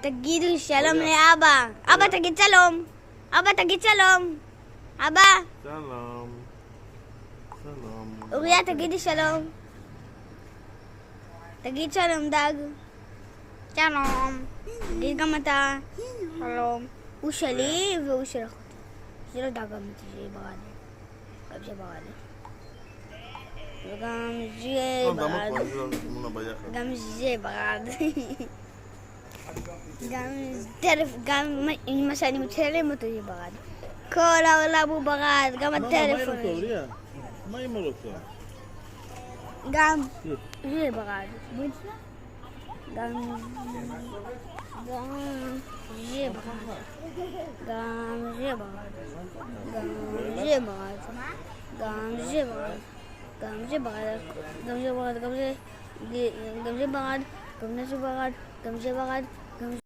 תגידו שלום לאבא. אבא, תגיד שלום. אבא, תגיד שלום. אבא. שלום. שלום. אוריה, תגידי שלום. תגיד שלום, דג. שלום. תגיד גם אתה. שלום. הוא שלי והוא של אחותי. זה לא דג אמיתי שיהיה ברדיו. גם זה ברדיו. וגם זה ברדיו. גם זה ברדיו. גם מה שאני מצלם אותו זה ברד. כל העולם הוא ברד, גם הטלפון. מה אמא רוצה? גם זה ברד. גם זה ברד. גם זה ברד. גם זה ברד. גם זה ברד. גם זה ברד. גם זה ברד. גם זה ברד. גם זה ברד. גם זה ברד. גם זה ברד.